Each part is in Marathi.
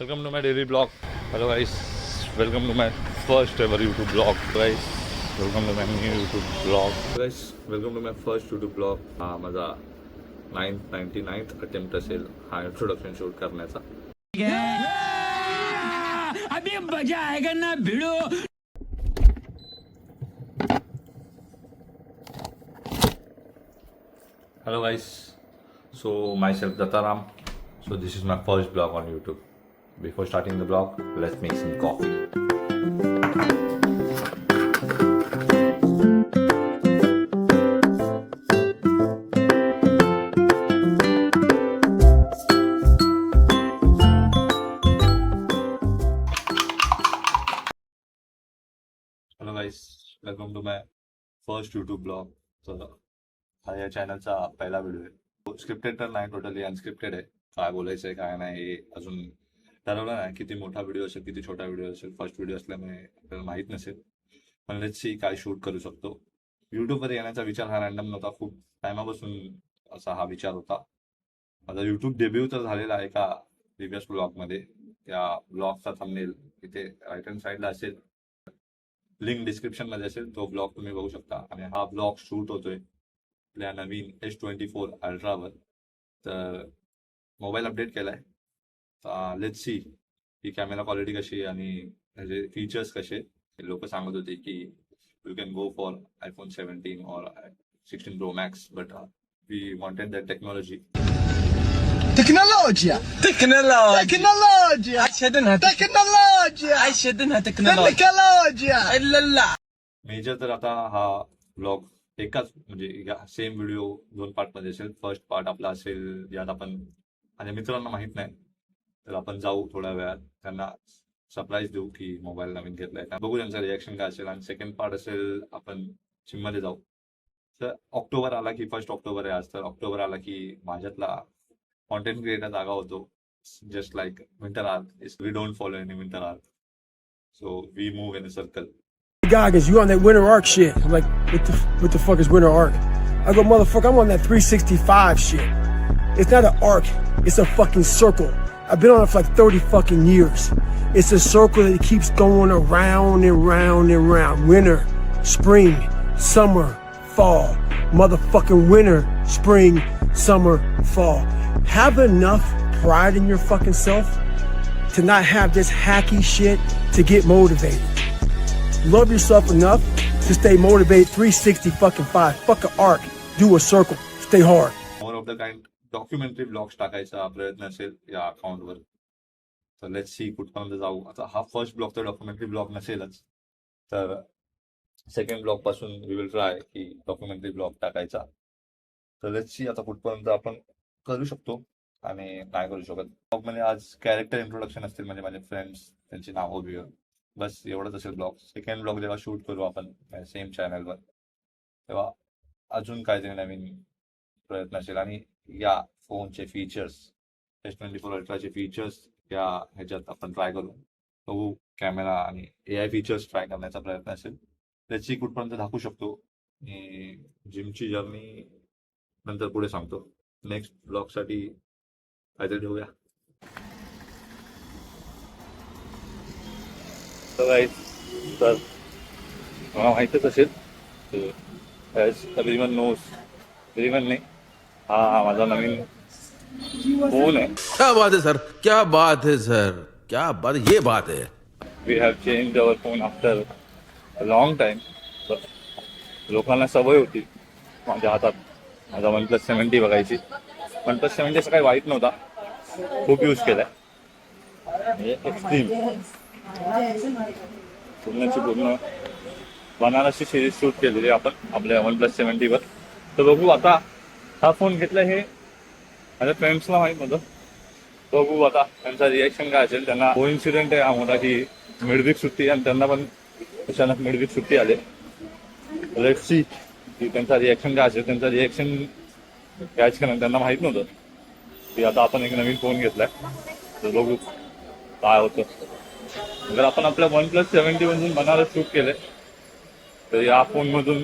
Welcome to my daily blog. Hello guys, welcome to my first ever YouTube blog. Guys, welcome to my new YouTube blog. Guys, welcome to my first YouTube blog. हा माझा 99th अटेम्प्ट असेल हा इंट्रोडक्शन शूट करण्याचा. अभी मजा आएगा ना भिड़ो. Hello guys, so myself Dattaram. So this is my first blog on YouTube. Before starting the blog, let's make some coffee. Hello guys, welcome to my first YouTube blog. So हा या चॅनलचा पहिला व्हिडिओ आहे. स्क्रिप्टेड तर नाही, टोटली अनस्क्रिप्टेड आहे. काय बोलायचं आहे काय नाही हे अजून ठरवलं नाही. किती मोठा व्हिडिओ असेल किती छोटा व्हिडिओ असेल, फर्स्ट व्हिडिओ असल्यामुळे आपल्याला माहीत नसेल. पण लेट्स सी काय शूट करू शकतो. युट्यूबवर येण्याचा विचार हा रॅन्डम नव्हता, खूप टायमापासून असा हा विचार होता. माझा युट्यूब डेब्यू तर झालेला आहे का प्रिव्हियस ब्लॉगमध्ये. त्या ब्लॉगचा थंबनेल इथे राईट हँड साईडला असेल, लिंक डिस्क्रिप्शनमध्ये असेल, तो ब्लॉग तुम्ही बघू शकता. आणि हा ब्लॉग शूट होतोय आपल्या नवीन S24 अल्ट्रावर. तर मोबाईल अपडेट केलाय. लेट्स सी ही कॅमेरा क्वालिटी कशी आणि त्याचे फीचर्स कसे. लोक सांगत होते की you can go for iPhone 17 और 16 Pro Max, but we wanted that technology. تكنولوجيا تكنولوجيا تكنولوجيا شدنها تكنولوجيا شدنها تكنولوجيا تكنولوجيا الا لا. Major तर आता हा ब्लॉग एकाच म्हणजे सेम व्हिडिओ 2 पार्टमध्ये असेल. फर्स्ट पार्ट आपला असेल यात आपण माझ्या मित्रांना माहित नाही, तर आपण जाऊ थोड्या वेळात त्यांना सरप्राईज देऊ की मोबाईल नवीन घेतलाय, बघू त्यांचं रिॲक्शन काय असेल. आणि सेकंड पार्ट असेल आपण जिममध्ये जाऊ. तर ऑक्टोबर आला की 1 ऑक्टोबर आहे आज, तर ऑक्टोबर आला की माझ्यातला कॉन्टेंट क्रिएटर जागा होतो. Just like winter arc, we don't follow any winter arc, so we move in a circle. Goggins, you on that winter arc shit. I'm like, what the fuck is winter arc? I go, motherfucker, I'm on that 365 shit. It's not an arc, it's a fucking circle. I've been on it for like 30 fucking years. It's a circle that keeps going around and round and round. Winter, spring, summer, fall. Motherfucking winter, spring, summer, fall. Have enough pride in your fucking self to not have this hacky shit to get motivated. Love yourself enough to stay motivated 365. Fuck an arc. Do a circle. Stay hard. More of the kind documentary blogs टाकायचा प्रयत्न असेल या अकाउंटवर. तर लेट्स सी कुठपर्यंत जाऊ. आता हा फर्स्ट ब्लॉग तर डॉक्युमेंटरी ब्लॉग नसेलच, तर सेकंड ब्लॉग पासून वी विल ट्राय की डॉक्युमेंटरी ब्लॉग टाकायचा. तर लेट्स सी आता कुठपर्यंत आपण करू शकतो आणि काय करू शकत. ब्लॉगमध्ये आज कॅरेक्टर इंट्रोडक्शन असतील, म्हणजे माझे फ्रेंड्स त्यांची नावं बिव, बस एवढंच असेल ब्लॉग. सेकंड ब्लॉग जेव्हा शूट करू आपण सेम चॅनलवर, तेव्हा अजून काहीतरी नवीन प्रयत्न असेल. आणि या फोनचे फीचर्स, S24 अल्ट्राचे फीचर्स या ह्याच्यात आपण ट्राय करू. बघू कॅमेरा आणि AI फीचर्स ट्राय करण्याचा प्रयत्न असेल. त्याची कुठपर्यंत दाखवू शकतो. जिमची जर्नी नंतर पुढे सांगतो. नेक्स्ट ब्लॉगसाठी काहीतरी ठेवूया. तर मला माहीतच असेल, एव्हरीवन नोज, एव्हरीवन नाही, हा माझा नवीन फोन आहे. क्या बात है सर, क्या बात है सर, क्या बात, ये बात है. We have change our phone after a long time. लोकांना सवय होती माझ्या हातात माझा OnePlus 70 बघायची. OnePlus 70 असं काही वाईट नव्हता, खूप यूज केलाय. म्हणजे एक्स्ट्रीम पूर्ण बनारसची सिरीज शूट केलेली आपण आपल्या OnePlus 70 वर. तर बघू आता हा फोन घेतला हे माझ्या फ्रेंड्सला माहीत नव्हतं. बघू आता त्यांचा रिॲक्शन काय असेल. त्यांना कोइन्सिडेंट आहे हा मोठा की मिडवीक सुट्टी, आणि त्यांना पण अचानक मिडवीक सुट्टी आले. लेट्स सी की त्यांचा रिॲक्शन काय असेल. त्यांचा रिॲक्शन कॅच करणं त्यांना माहीत नव्हतं की आता आपण एक नवीन फोन घेतलाय. तर बघू काय होतं. जर आपण आपल्या OnePlus 70 मधून बनारस शूट केले तर या फोनमधून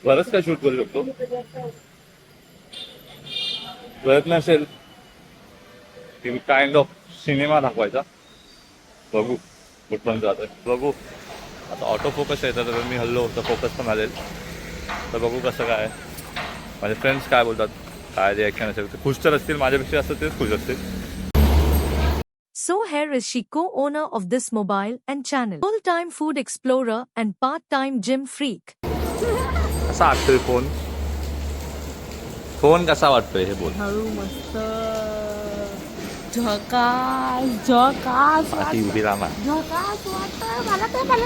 बरंच काय शूट करू शकतो. प्रयत्न असेल की काइंड ऑफ सिनेमा दाखवायचा. बघू कुठपर्यंत जातोय बघू. आता ऑटो फोकस आहे तर मी हल्लो तर फोकस पण आलेल. तर बघू कसं काय. माझे फ्रेंड्स काय बोलतात, काय रिॲक्शन असेल. ते खुश तर असतील, माझ्यापेक्षा असं तेच खुश असतील. So here is she, co-owner of this mobile and channel, full-time food explorer and part-time gym freak. कसा वाटतोय फोन? फोन कसा वाटतोय हे बोल. हळू मस्त झकास झकास पाठी उभी राहा. झकास वाटतं मला ते मला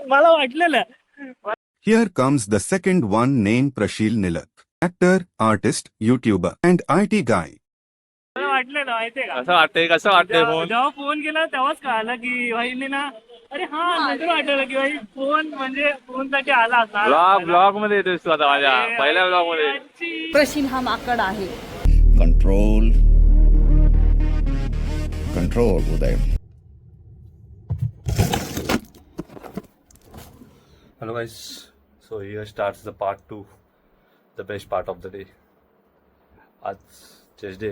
मला वाटलेलं. Here comes the second one named Prashil Nilak. Actor, artist, YouTuber, and IT guy. मला वाटलेलं माहितीये का, कसं वाटतंय फोन? जेव्हा फोन केला तेव्हाच कळालं की भाईने ना, अरे हा नंतर वाटलं की भाई फोन म्हणजे फोन साठी आला असणार. ब्लॉग मध्ये येतोस तू आता, माझ्या पहिल्या ब्लॉग मध्ये. प्रशील हा माकड आहे. Control. Control, Uday. Hello guys, so here starts the part 2, the best part of the day. आज चेस्ट डे.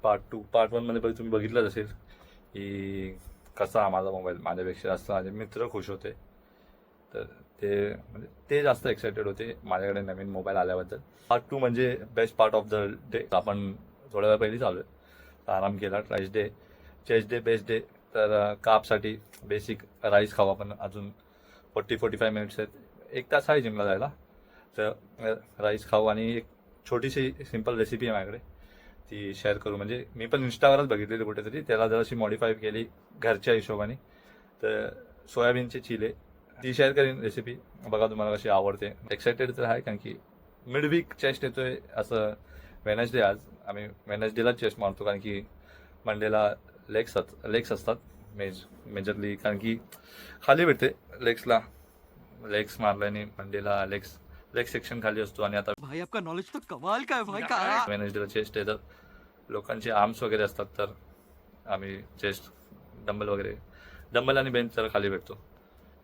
पार्ट 1 मध्ये तुम्ही बघितलंच असेल की कसा माझा मोबाईल माझ्यापेक्षा जास्त माझे मित्र खुश होते. तर ते जास्त एक्सायटेड होते माझ्याकडे नवीन मोबाईल आल्याबद्दल. पार्ट 2 म्हणजे best part of the day. आपण थोड्या वेळ पहिली चालू आहे, आराम केला. Chest day best day. तर कापसाठी बेसिक राईस खाऊ आपण. अजून 40-45 मिनिट्स आहेत, 1 तास आहे जिमला जायला. तर राईस खाऊ आणि एक छोटीशी सिम्पल रेसिपी आहे माझ्याकडे, ती शेअर करू. म्हणजे मी पण इंस्टावरच बघितलेली कुठेतरी, त्याला जराशी मॉडिफाय केली घरच्या हिशोबाने. तर सोयाबीनचे चिले ती शेअर करीन रेसिपी. बघा तुम्हाला कशी आवडते. एक्सायटेड तर आहे कारण की मिडवीक चेस्ट येतोय. असं वेनसडे आज आम्ही वेनसडेलाच चेस्ट मारतो कारण की मंडेला लेग्स असतात मेजरली, कारण की खाली भेटते लेग्सला. लेग्स मारल्याने मंडेला लेग सेक्शन खाली असतो. आणि आता भाई आपका नॉलेज तो कमाल का है भाई का. वेनसडेला चेस्ट आहे तर लोकांचे आर्म्स वगैरे असतात, तर आम्ही चेस्ट डंबल आणि बेंच जरा खाली भेटतो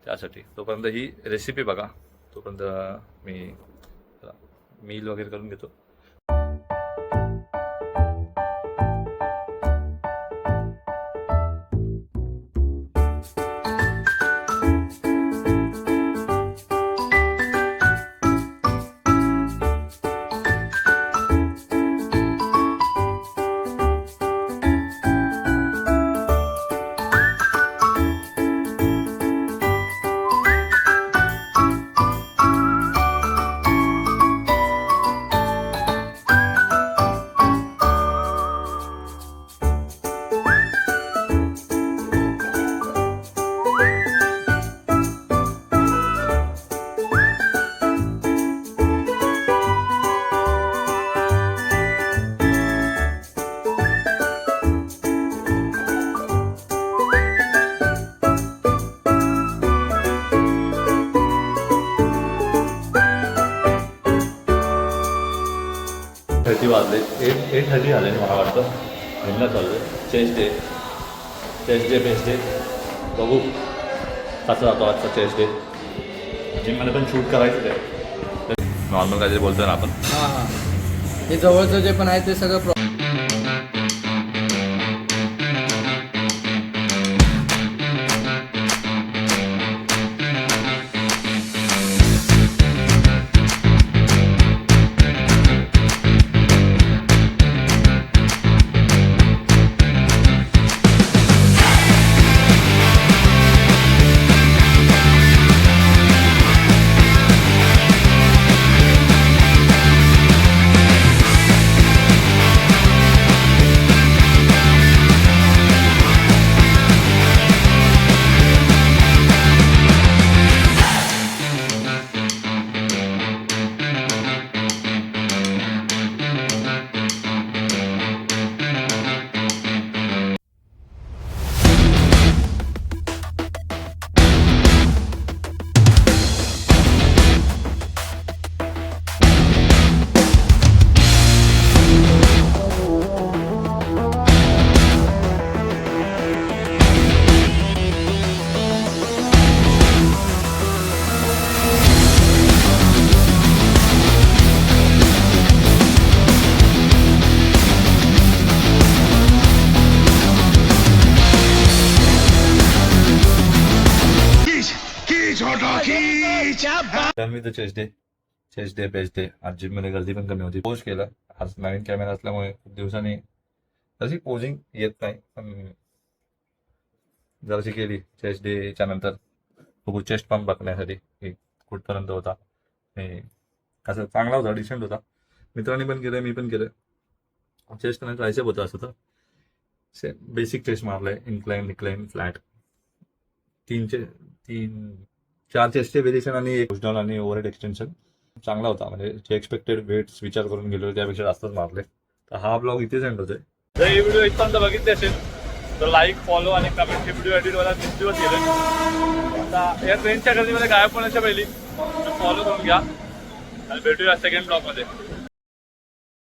त्यासाठी. तोपर्यंत ही रेसिपी बघा, तोपर्यंत मी मील वगैरे करून घेतो. वाजले 8:30 झाले मला वाटतं. निघणं चालू आहे. Chest day best day. बघू कसा जातो आजचा चेस्ट डे. जिममध्ये पण शूट करायचं आहे. नॉर्मल काय जे बोलतो ना आपण. हां हे जवळचं जे पण आहे ते सगळं done with the chest day best day. आज जिममध्ये गर्दी पण कमी होती. पोस्ट केलं आज नवीन कॅमेरा असल्यामुळे खूप दिवसांनी तशी पोजिंग येत नाही पण जराशी केली चेस्ट डेच्या नंतर खूप चेस्ट पंप बघण्यासाठी की कुठपर्यंत होता. असं चांगला होता, डिसेंट होता. मित्रांनी पण केलं, मी पण केलं. चेस्ट आणि ट्रायसेप होतं असं तर बेसिक चेस्ट मारलंय. इन्क्लाइन निक्लाइन फ्लॅट 4 चेस्टचे व्हेरिएशन आणि एक पुशडाऊन आणि ओव्हरहेड एक्सटेन्शन चांगला होता. म्हणजे जे एक्सपेक्टेड वेट्स विचार करून गेलो त्यापेक्षा जास्तच मारले. तर हा ब्लॉग इथेच एंड होतोय. जर ही व्हिडिओ इथपर्यंत बघितली असेल तर लाईक फॉलो आणि कमेंटचे व्हिडिओ एडिटवाला 3 दिवस गेले. आता या ट्रेनच्या गर्दीमध्ये गायब होण्याच्या पहिली फॉलो करून घ्या आणि भेटूया सेकंड ब्लॉगमध्ये.